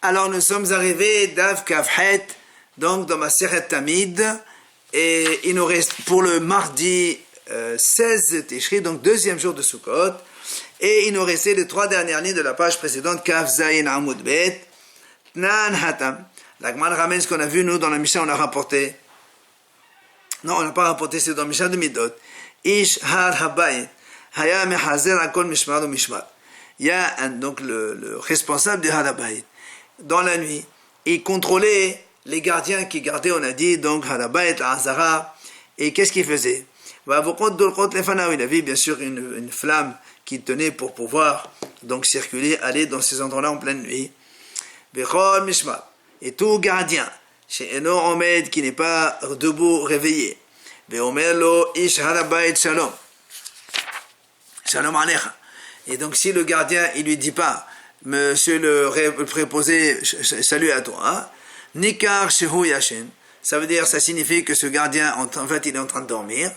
Alors nous sommes arrivés d'Av Kavhet, donc dans ma Masechet Tamid, et il nous reste pour le mardi 16 Tishri, donc deuxième jour de Sukkot, et il nous restait les 3 dernières lignes de la page précédente, Kav Zayin Amud Bet, Tnan Hatam. La Gemara ramène ce qu'on a vu, nous, dans la Mishnah, on a rapporté. Non, on n'a pas rapporté, c'est dans Mishnah de Midot. Ish Har Habayit, Haya Mehazer Akol Mishmar ou Mishmar. Il y a donc le responsable du Har Habayit. Dans la nuit, il contrôlait les gardiens qui gardaient, on a dit, donc Har Habayit, Azara. Et qu'est-ce qu'il faisait? Il avait bien sûr une flamme qui tenait pour pouvoir donc circuler, aller dans ces endroits-là en pleine nuit. Et tout gardien, chez Eno Omed qui n'est pas debout, réveillé. Shalom. Shalom Alecha. Et donc si le gardien, il lui dit pas, monsieur le préposé, salut à toi, hein? Nikar Shehu Yashin. Ça veut dire, ça signifie que ce gardien, en fait, il est en train de dormir.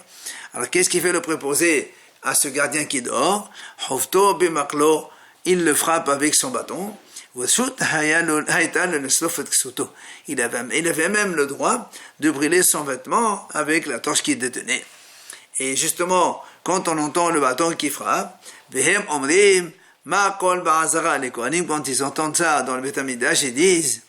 Alors, qu'est-ce qu'il fait le préposé à ce gardien qui dort? Hovto bimaklo, il le frappe avec son bâton. Il avait même le droit de brûler son vêtement avec la torche qu'il détenait. Et justement, quand on entend le bâton qui frappe, les Kohanim, quand ils entendent ça dans le Beth Amikdash, ils disent,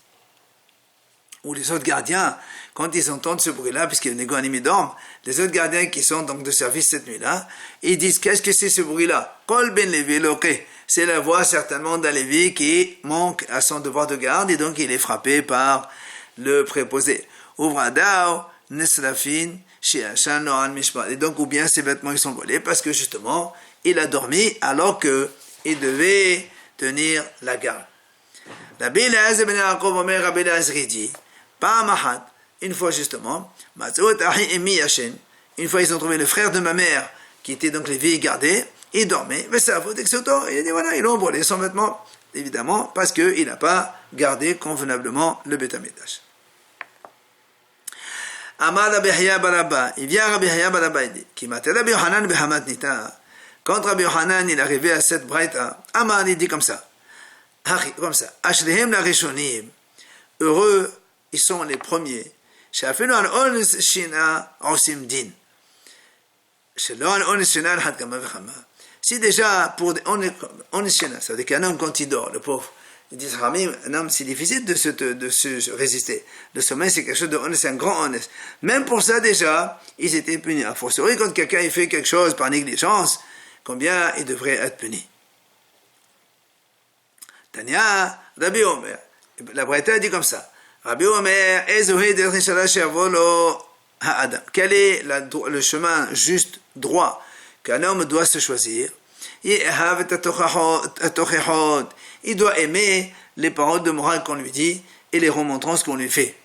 ou les autres gardiens, quand ils entendent ce bruit-là, puisque les Kohanim dorment, les autres gardiens qui sont donc de service cette nuit-là, ils disent, qu'est-ce que c'est ce bruit-là? Kol ben Levi loke. C'est la voix certainement d'un Lévi qui manque à son devoir de garde et donc il est frappé par le préposé. Uvradao nesrafin she'ashan no'an mishpat. Et donc ou bien ses vêtements ils sont volés parce que justement il a dormi alors que il devait tenir la garde. Rabbi Eliezer ben Yaakov Omer Rabbi Eliezer dit, Pa'amahat, une fois justement, Matzout ahi emi yashen, une fois ils ont trouvé le frère de ma mère qui était donc Lévi et gardé. Il dormait, mais ça faut d'exoto. Il a dit voilà, ils ont volé son vêtement, évidemment, parce qu'il n'a pas gardé convenablement le Beth Amikdash. Amar Rabbi Yahya bar Abba, il vient Rabbi Yahya bar Abba, il dit, qui m'a Rabbi Yohanan behamat nita. Quand Rabbi Yohanan il est arrivé à cette braïta, Amar il dit comme ça, Ashlehem la rishonim, heureux, ils sont les premiers. Shafinu al onis shina osim din. Si déjà, pour Onishena, ça veut dire qu'un homme, quand il dort, le pauvre, il dit, un homme, c'est difficile de se résister. Le sommeil, c'est quelque chose de honnête, c'est un grand honnête. Même pour ça, déjà, ils étaient punis. A fortiori, quand quelqu'un il fait quelque chose par négligence, combien il devrait être puni. Tania, Rabbi Omer, la Braïta dit comme ça, Rabbi Omer, quel est le chemin juste, droit, qu'un homme doit se choisir? Il doit aimer les paroles de morale qu'on lui dit et les remontrances qu'on lui fait.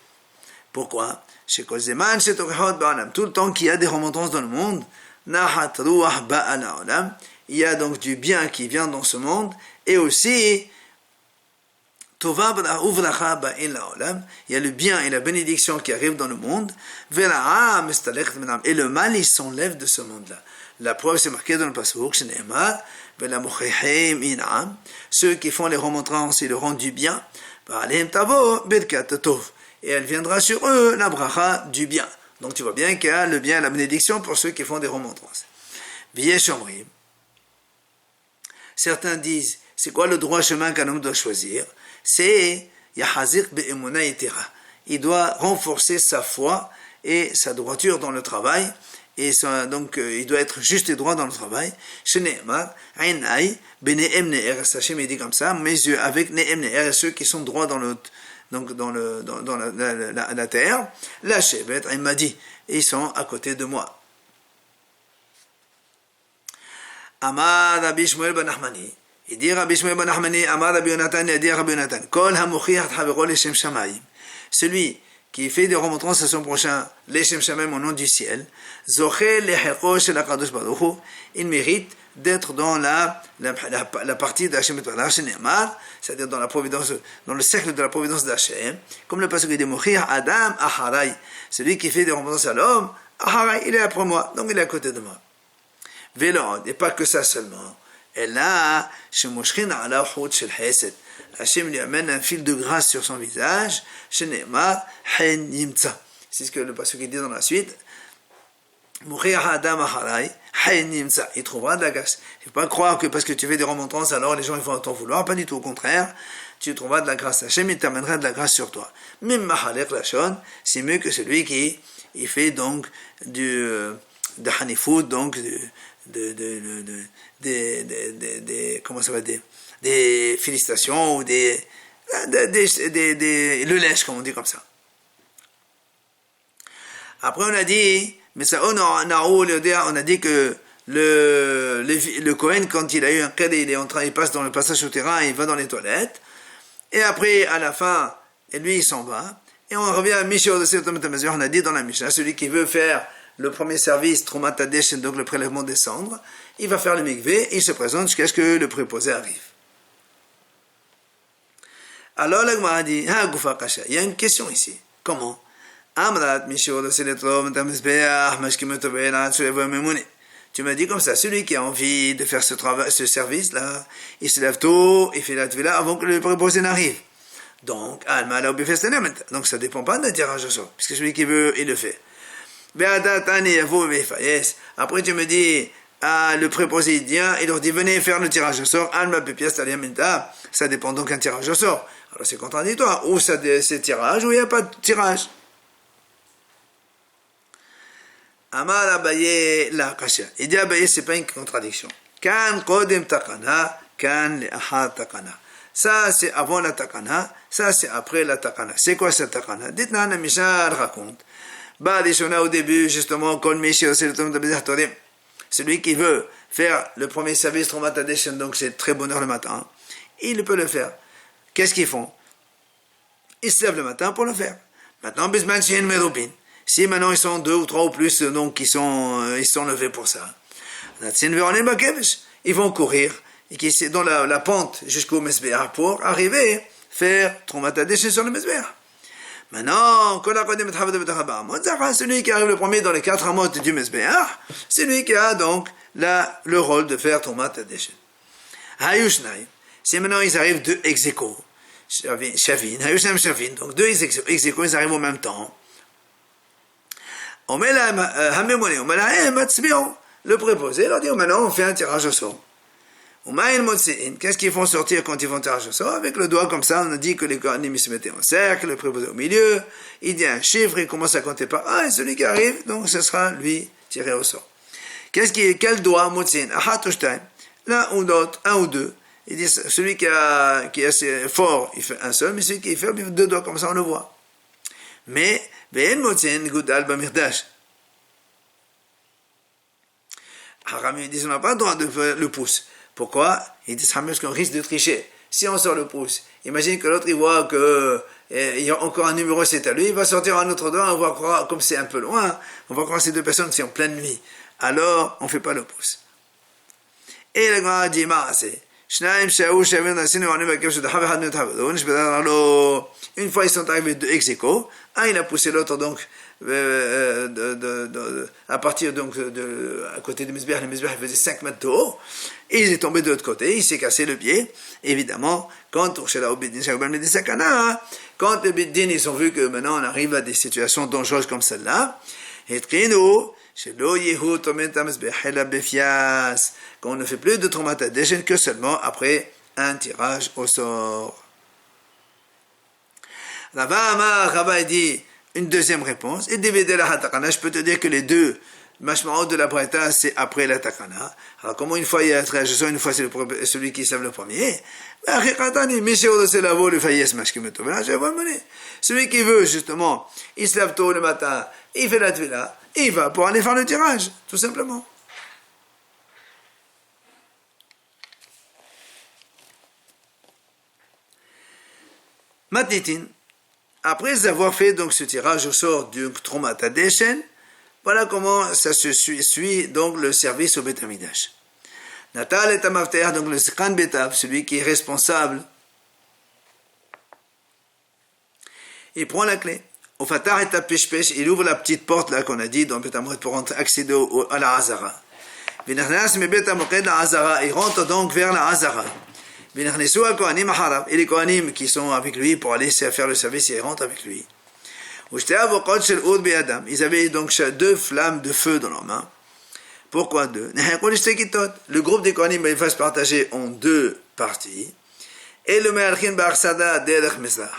Pourquoi? Tout le temps qu'il y a des remontrances dans le monde, il y a donc du bien qui vient dans ce monde et aussi il y a le bien et la bénédiction qui arrivent dans le monde et le mal il s'enlève de ce monde-là. La preuve c'est marqué dans le pasuk ceux qui font les remontrances et le rendent du bien et elle viendra sur eux la bracha du bien. Donc tu vois bien qu'il y a le bien et la bénédiction pour ceux qui font des remontrances. Certains disent c'est quoi le droit chemin qu'un homme doit choisir? C'est Yahazir be'emunah yetera. Il doit renforcer sa foi et sa droiture dans le travail, et donc il doit être juste et droit dans le travail. Shene'emar, Ainai, bene'em ne'er, Hachem il dit comme ça, mes yeux avec ne'em ne'er, ceux qui sont droits dans la terre, la Shevet, il m'a dit, ils sont à côté de moi. Amar Rabbi Shmuel ben Nachmani. Il dit Rabbi Shmuel ben Nachmani, Amar Rabbi Yonatan, il dit Rabbi Yonatan, Kol hamuchiach havero leshem shamayim. Celui qui fait des remontrances à son prochain, leshem shamayim au nom du ciel, zoché lehecho shel hakadosh baruch hu, il mérite d'être dans la partie d'Hachem et Torah, c'est-à-dire dans la providence, dans le cercle de la providence d'Hachem, comme le passage dit Mochiach Adam Aharai, celui qui fait des remontrances à l'homme, Aharai, il est après moi, donc il est à côté de moi. Vélod, et pas que ça seulement. Et là, Hachem lui amène un fil de grâce sur son visage. C'est ce que le pasuk dit dans la suite. Il trouvera de la grâce. Il ne faut pas croire que parce que tu fais des remontrances, alors les gens ils vont t'en vouloir. Pas du tout, au contraire. Tu trouveras de la grâce. Hachem, il t'amènera de la grâce sur toi. Même Mahalek Lachon, c'est mieux que celui qui il fait donc de Hanifout, donc comment ça va dire, des félicitations ou le lèche, comme on dit comme ça. Après, on a dit, mais ça, on a dit que le Kohen, quand il a eu un cadet, il passe dans le passage souterrain, il va dans les toilettes, et après, à la fin, et lui, il s'en va, et on revient à Mishnah de cette mesure, on a dit dans la Mishnah, celui qui veut faire le premier service, Trumat Hadeshen, donc le prélèvement des cendres, il va faire le mikvé, il se présente jusqu'à ce que le préposé arrive. Alors, la Gemara dit, il y a une question ici. Comment? Tu m'as dit comme ça, celui qui a envie de faire ce service-là, il se lève tôt, il fait la tvila avant que le préposé n'arrive. Donc, ça ne dépend pas d'un tirage au sort, puisque celui qui veut, il le fait. Après, tu me dis, le préposé vient, il leur dit, venez faire le tirage au sort, ça dépend donc d'un tirage au sort. Alors c'est contradictoire, ou c'est tirage, ou il n'y a pas de tirage. Amar Abaye la kasha. Il dit Abaye, c'est pas une contradiction. Kan kodem takana, kan le'achar takana. Ça c'est avant la takana, ça c'est après la takana. C'est quoi cette takana? Dites-nous, la Mishnah raconte. Badishona au début, justement, kol mishi c'est le tom de Bezah Torim. Celui qui veut faire le premier service Trumat Hadeshen, donc c'est très bonne heure le matin, il peut le faire. Qu'est-ce qu'ils font? Ils se lèvent le matin pour le faire. Maintenant, Bisman Shin Merubin. Si maintenant ils sont 2 ou 3 ou plus, donc ils sont levés pour ça. Ils vont courir dans la pente jusqu'au Mesbéach pour arriver faire Trumat Hadeshen sur le Mesbéach. Maintenant, celui qui arrive le premier dans les 4 amot du Mesbéach, c'est lui qui a donc le rôle de faire Trumat Hadeshen. Hayushnai. Si maintenant ils arrivent 2 ex aequo, Shavin, Hayushnai Shavin, donc 2 ex aequo, ils arrivent au même temps. Le préposé leur dit, maintenant on fait un tirage au sort. Qu'est-ce qu'ils font sortir quand ils font un tirage au sort? Avec le doigt comme ça, on a dit que les Kohanim se mettaient en cercle, le préposé au milieu, il dit un chiffre, il commence à compter par un, et celui qui arrive, donc ce sera lui tiré au sort. Quel doigt? L'un ou l'autre, un ou deux. Il dit, celui qui est assez fort, il fait un seul, mais celui qui est faible, il fait 2 doigts, comme ça on le voit. Mais, Haram, ils disent, on n'a pas le droit de faire le pouce. Pourquoi? Ils disent, parce qu'on risque de tricher. Si on sort le pouce, imagine que l'autre, il voit il y a encore un numéro, c'est à lui, il va sortir un autre doigt, on va croire, comme c'est un peu loin, on va croire ces 2 personnes, c'est en pleine nuit. Alors, on ne fait pas le pouce. Et la Gemara dit, une fois ils sont arrivés 2 ex aequo, un il a poussé l'autre donc à partir donc à côté du Mesbéach, le Mesbéach faisait 5 mètres de haut, et il est tombé de l'autre côté, il s'est cassé le pied. Évidemment, quand le Biddin ils ont vu que maintenant on arrive à des situations dangereuses comme celle-là, qu'on ne fait plus de Trumat Hadeshen que seulement après un tirage au sort. Rava dit une deuxième réponse, et je peux te dire que les 2 mashmaot de la Braïta, c'est après la takana. Alors comment une fois il y a un tirage au sort, une fois c'est celui qui se lève le premier, celui qui veut justement, il se lève tôt le matin, il fait la tvila, il va pour aller faire le tirage, tout simplement. Matitin, après avoir fait donc ce tirage au sort du Trumat Hadeshen, voilà comment ça se suit donc le service au Beth Amikdash. Natal et Amavter, donc le Sekhan Betav, celui qui est responsable, il prend la clé. Au Fatah et Tapeshpesh, il ouvre la petite porte là qu'on a dit dans Beth Amikdash pour accéder à la Hazara. Il rentre donc vers la Hazara. Et les Kohanim qui sont avec lui pour aller faire le service, ils rentrent avec lui. Ils avaient donc 2 flammes de feu dans leurs mains. Pourquoi 2? Le groupe des Kohanim va se partager en 2 parties. Et le Me'alchin Ba'arsada derech Meslah.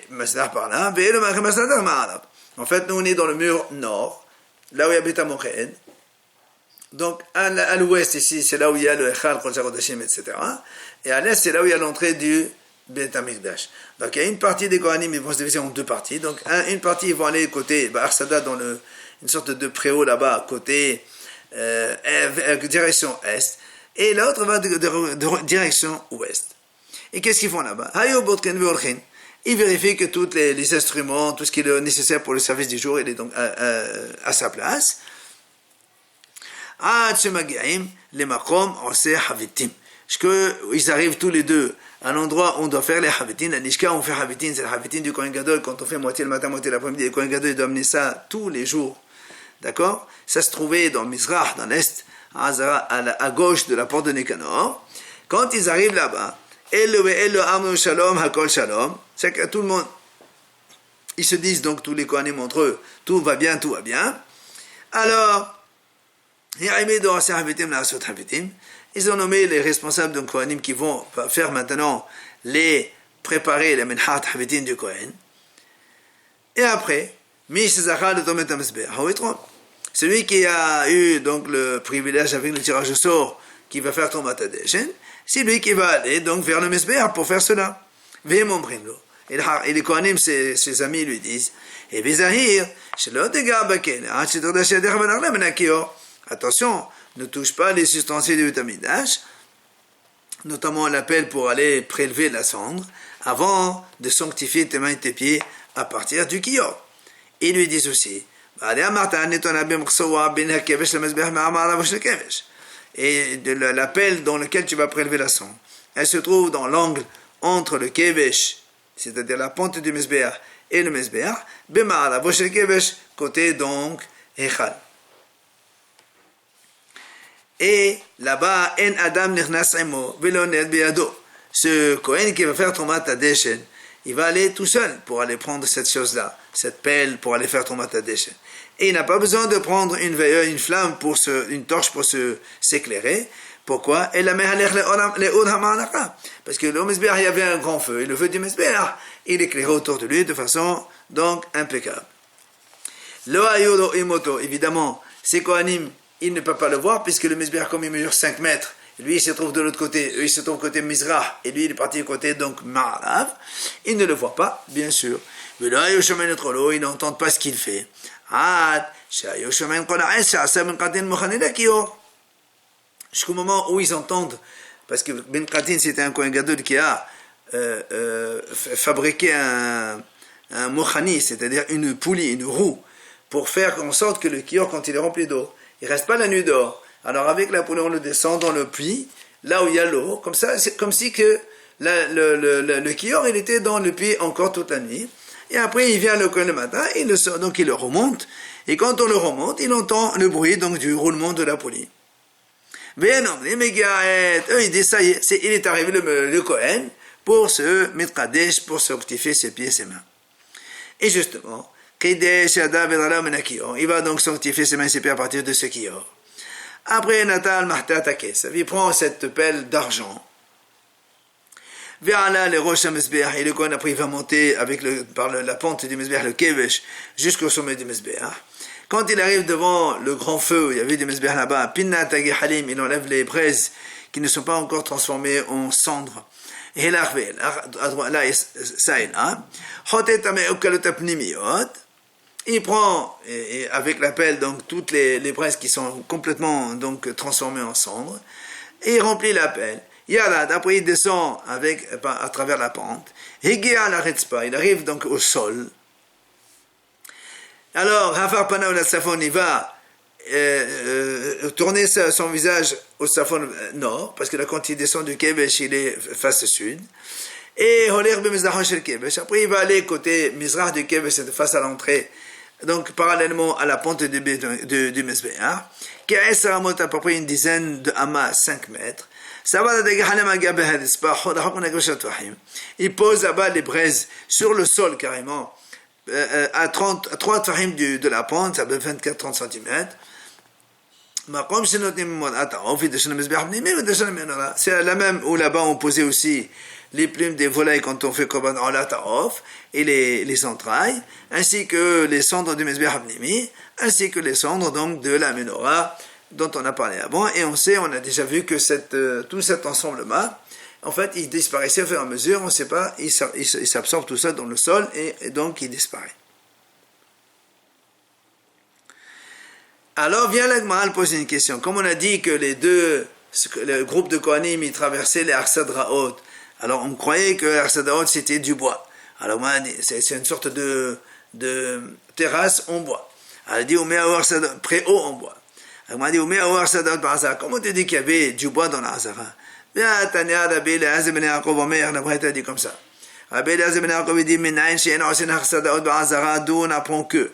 Meslah par là. Et le Me'alchin Ba'arsada Ma'alab. En fait, nous on est dans le mur nord, là où il y a Beth HaMokhen. Donc à l'ouest ici, c'est là où il y a le Echal, Kodesh HaKodashim, etc. Et à l'est, c'est là où il y a l'entrée du Beth HaMikdash. Donc il y a une partie des Kohanim, ils vont se diviser en 2 parties. Donc une partie, ils vont aller côté Ba'arsada, dans une sorte de préau là-bas, côté direction est. Et l'autre va de direction ouest. Et qu'est-ce qu'ils font là-bas? Ils vérifient que tous les instruments, tout ce qui est nécessaire pour le service du jour, il est donc à sa place. Ils arrivent tous les deux à l'endroit où on doit faire les havitin. La Nishka, on fait havitin, c'est le havitin du Kohen Gadol. Quand on fait moitié le matin, moitié l'après-midi, le Kohen Gadol, il doit amener ça tous les jours. D'accord? Ça se trouvait dans Mizrah, dans l'est, à gauche de la porte de Nicanor. Quand ils arrivent là-bas, c'est que tout le monde, ils se disent donc tous les Kohanim entre eux, tout va bien. Alors, ils ont nommé les responsables d'un Kohanim qui vont faire maintenant préparer les Menhat Havitim du Kohen. Et après, celui qui a eu donc le privilège avec le tirage au sort, qui va faire Tomat HaDeshen, c'est lui qui va aller donc vers le Mesbéach pour faire cela. Et les Kohanim, ses amis, lui disent, attention, ne touche pas les ustensiles du Beth HaMikdash, notamment l'appel pour aller prélever la cendre, avant de sanctifier tes mains et tes pieds à partir du kior. Ils lui disent aussi, et de l'appel dans lequel tu vas prélever la cendre, elle se trouve dans l'angle entre le kevesh, c'est-à-dire la pente du Mesbéach, et le Mesbéach, côté donc Echal. Et là-bas, en Adam nichnas imo velo ned biyado. Ce Kohen qui va faire Tomat HaDeshen, il va aller tout seul pour aller prendre cette chose-là, cette pelle pour aller faire Tomat HaDeshen. Et il n'a pas besoin de prendre une flamme une torche pour s'éclairer. Pourquoi? Parce que le Mesbéach, il y avait un grand feu, et le feu du Mesbéach, il éclairait autour de lui de façon donc impeccable. Lo ayudo imoto, évidemment, ces Kohanim, il ne peut pas le voir, puisque le Mesbéach, comme il mesure 5 mètres, lui il se trouve de l'autre côté, eux ils se trouvent côté Mizrah, et lui il est parti du côté donc Ma'alav, il ne le voit pas, bien sûr. Mais là, ils n'entendent pas ce qu'il fait. Jusqu'au moment où ils entendent, parce que Ben Qatin c'était un Kohen Gadol qui a fabriqué un mochani, c'est-à-dire une poulie, une roue, pour faire en sorte que le kior, quand il est rempli d'eau, il ne reste pas la nuit dehors. Alors avec la poulie, on le descend dans le puits, là où il y a l'eau, comme ça, c'est comme si que le kior, il était dans le puits encore toute la nuit. Et après, il vient le matin, il le sort, donc il le remonte. Et quand on le remonte, il entend le bruit donc du roulement de la poulie. Eux, ils disent, ça y est, il est arrivé le Kohen pour se mettre Kadesh, pour sanctifier ses pieds et ses mains. Et justement, il va donc sanctifier ses mains et ses pieds à partir de ce kior. Après, Natal Mahtat Akes, il prend cette pelle d'argent. Vers là, le roches Mesbéach, et le Kohen après il va monter par la pente du Mesbéach, le Kevesh, jusqu'au sommet du Mesbéach. Quand il arrive devant le grand feu, il y avait des Mesbéach là-bas, Pinna Tagi Halim, il enlève les braises qui ne sont pas encore transformées en cendres. Et là, ça et là, il prend avec la pelle donc toutes les braises qui sont complètement donc transformées en cendres, et il remplit la pelle. Yalad, après il descend à travers la pente. Higia la retzpa, il arrive donc au sol. Alors, Hafar Pana ou Safon, il va tourner son visage au Safon nord, parce que là, quand il descend du Kevesh, il est face sud. Et Holer Bemizrah Shel Kevesh. Après, il va aller côté Mizrah du Kevesh, c'est face à l'entrée donc parallèlement à la pente du Mizbeach, qui est à peu près une dizaine de amas, 5 mètres. Il pose là-bas les braises sur le sol carrément, à 3 tfahim de la pente, ça fait 24-30 cm. C'est la même où là-bas on posait aussi les plumes des volailles quand on fait korban ola ta'of et les entrailles, ainsi que les cendres du Mizbeach Pnimi, ainsi que les cendres donc de la menorah dont on a parlé avant. Et on a déjà vu que tout cet ensemble-là, en fait, il disparaissait au fur et à mesure, on ne sait pas, il s'absorbe tout ça dans le sol et donc il disparaît. Alors vient la Gemara poser une question. Comme on a dit que le groupe de Kohanim, ils traversaient les Arsadraot, alors on croyait que Arsadraot c'était du bois. Alors moi, c'est une sorte de terrasse en bois. Alors elle dit, préau en bois. Alors moi, dit, comment tu dis qu'il y avait du bois dans l'Azara? La Braïta dit comme ça. Rabbi Eliezer ben Yaakov dit, d'où on apprend que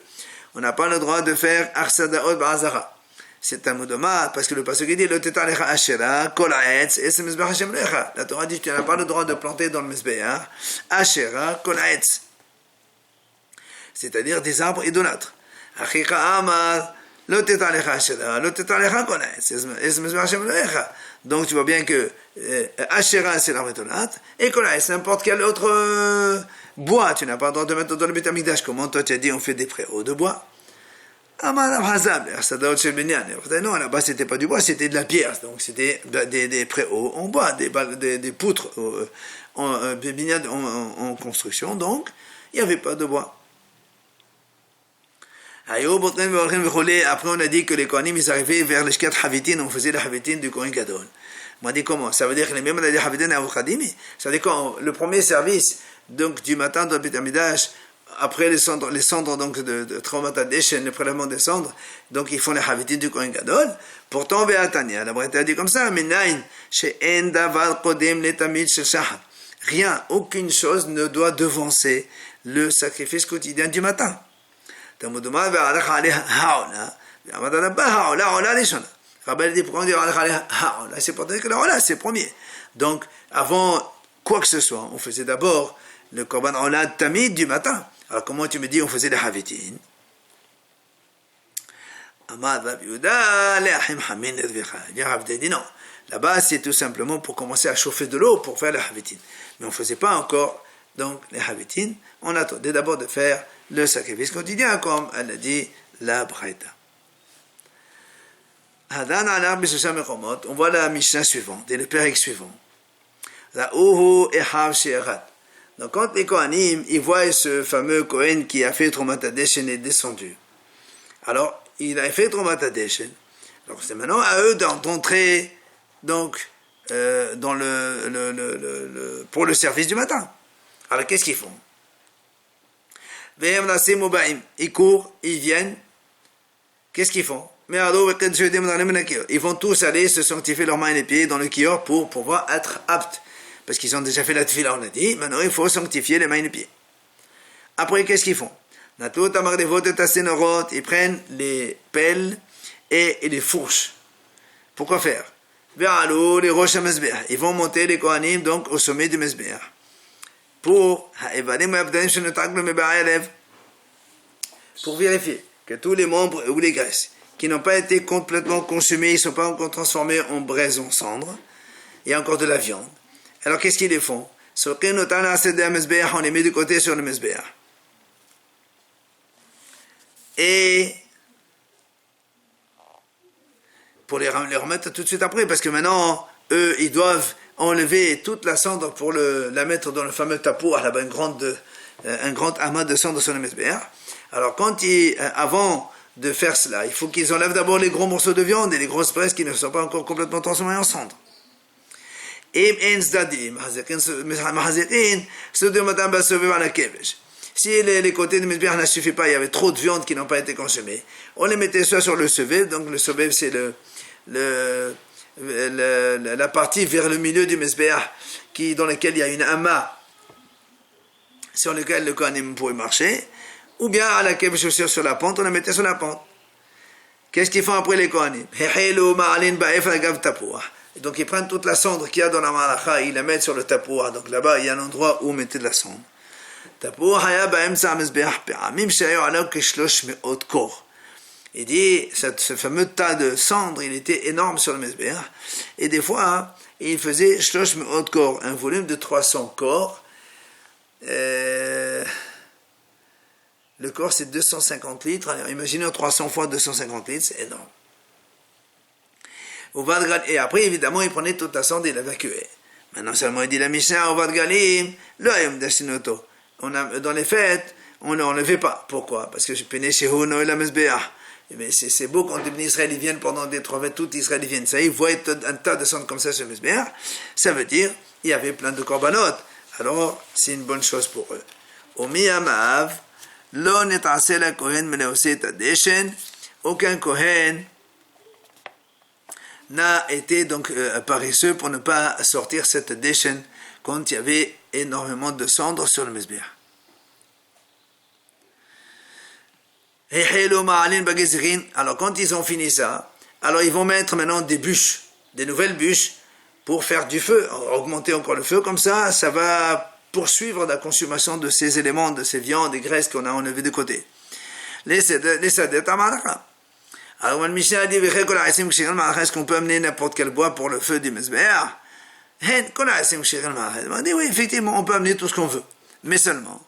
on n'a pas le droit de faire Arsadaot Ba'azara. C'est un mot de mal, parce que le pasuk dit, le tetalecha ashera, kol ha'etz, et c'est mizbeach Hashem lecha. La Torah dit, tu n'as pas le droit de planter dans le mizbeach, ashera, kol ha'etz. C'est-à-dire des arbres idolâtres. Achika amar, le tetalecha ashera, le tetalecha kol ha'etz, et c'est mizbeach Hashem lecha. Donc tu vois bien que ashera, c'est l'arbre idolâtre, et kol ha'etz, n'importe quel autre bois, tu n'as pas le droit de mettre dans le Beth Amikdash. Comment toi tu as dit on fait des préaux de bois? Non, là-bas c'était pas du bois, c'était de la pierre, donc c'était des préaux en bois, des poutres en construction, donc il n'y avait pas de bois. Après on a dit que les Kohanim ils arrivaient vers les Shkat Havitin, on faisait la Havitin du Kohen Gadol. On m'a dit comment? Ça veut dire que les mêmes on a dit Havitin à Avokadimi. Ça veut dire quand le premier service donc du matin dans le Beth Amikdash, après les cendres donc de Traumat HaDeshen, le prélèvement des cendres, donc ils font les Havitin du Kohen Gadol. Pourtant, Be'atania, la Braïta dit comme ça, Minayin, she'en davar kodem letamid shel shachar. Rien, aucune chose ne doit devancer le sacrifice quotidien du matin. Tamuduma ve'alach aleh ha'ola, ve'amad alabba ha'ola, ola lishona. Rabbi dit, pourquoi on dit alach aleh ha'ola? C'est pour dire que la ola, c'est premier. Donc, avant quoi que ce soit, on faisait d'abord le korban ola tamid du matin. Alors comment tu me dis on faisait les havitin? Amad Rabbi Yehuda le'achim hamin edvicha. Rabbi dit non. Là-bas c'est tout simplement pour commencer à chauffer de l'eau pour faire les havitin. Mais on ne faisait pas encore donc les havitin. On attendait d'abord de faire le sacrifice quotidien comme elle a dit la Braïta. Hadan ala b'shosha mekomot. On voit la Mishnah suivante et le pérec suivant. Ra'uhu ehav she'erat. Donc quand les Kohanim, ils voient ce fameux Kohen qui a fait Traumat HaDeshen est descendu. Alors, il a fait Traumat HaDeshen. Alors c'est maintenant à eux d'entrer donc dans pour le service du matin. Alors qu'est-ce qu'ils font? Ils courent, ils viennent. Qu'est-ce qu'ils font? Ils vont tous aller se sanctifier leurs mains et les pieds dans le kior pour pouvoir être aptes. Parce qu'ils ont déjà fait la tefila, on a dit, maintenant il faut sanctifier les mains et les pieds. Après, qu'est-ce qu'ils font? Ils prennent les pelles et les fourches. Pourquoi faire? Ils vont monter les Kohanim donc au sommet du Mizbeach. Pour vérifier que tous les membres ou les graisses qui n'ont pas été complètement consumés, ils ne sont pas encore transformés en braise, en cendre, il y a encore de la viande. Alors qu'est-ce qu'ils font? On les met de côté sur le Mizbeach. Et pour les remettre tout de suite après, parce que maintenant, eux, ils doivent enlever toute la cendre pour la mettre dans le fameux tapour, là-bas, un grand amas de cendre sur le Mizbeach. Alors avant de faire cela, il faut qu'ils enlèvent d'abord les gros morceaux de viande et les grosses braises qui ne sont pas encore complètement transformées en cendre. Si les côtés de Mizbeach ne suffisent pas, il y avait trop de viande qui n'ont pas été consommées, on les mettait soit sur le sevev, donc le sevev c'est la partie vers le milieu du Mizbeach dans laquelle il y a une amas sur lequel le Kohanim pouvait marcher, ou bien à la keb chaussure sur la pente, on la mettait sur la pente. Qu'est-ce qu'ils font après les Kohanim? Donc ils prennent toute la cendre qu'il y a dans la malacha, ils la mettent sur le tapouah. Donc là-bas, il y a un endroit où on mettait de la cendre. Il dit, ce fameux tas de cendre, il était énorme sur le Mizbeach. Et des fois, il faisait shlosh me'ot kor, un volume de 300 corps. Le corps, c'est 250 litres. Alors, imaginez 300 fois 250 litres, c'est énorme. Et après, évidemment, il prenait toute la cendre et l'évacuait. Maintenant seulement, il dit la Mishnah, Ovad Galim, dans les fêtes, on ne l'enlevait pas. Pourquoi? Parce que je peinais chez Hono et la Mizbeach. Mais c'est beau quand les Israéliens viennent pendant des 3 fêtes, tout Israël viennent. Ça, ils voient un tas de cendre comme ça sur le Mizbeach. Ça veut dire, il y avait plein de korbanot. Alors, c'est une bonne chose pour eux. Omiyamav, lo netase la kohen meleoset adeshen. Aucun kohen n'a été donc paresseux pour ne pas sortir cette deshen quand il y avait énormément de cendres sur le Mizbeach. Alors quand ils ont fini ça, alors ils vont mettre maintenant des bûches, des nouvelles bûches pour faire du feu, augmenter encore le feu, comme ça, ça va poursuivre la consommation de ces éléments, de ces viandes et graisses qu'on a enlevées de côté. Les sadet amaraka. Alors, le Mishnah dit, est-ce qu'on peut amener n'importe quel bois pour le feu du Mizbeach? On dit, oui, effectivement, on peut amener tout ce qu'on veut. Mais seulement,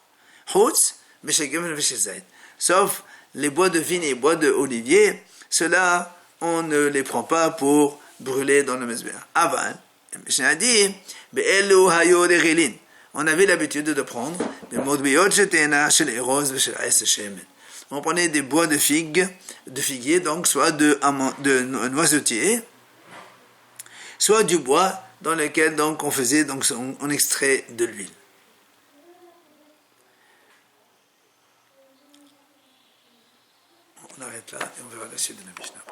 sauf les bois de vigne et les bois d'olivier, ceux-là, on ne les prend pas pour brûler dans le Mizbeach. Aval, le Mishnah dit, on avait l'habitude de prendre, on prenait des bois de figuier, donc soit de noisetier, soit du bois dans lequel donc on faisait, donc on extrait de l'huile. On arrête là et on verra la suite de la Mishnah.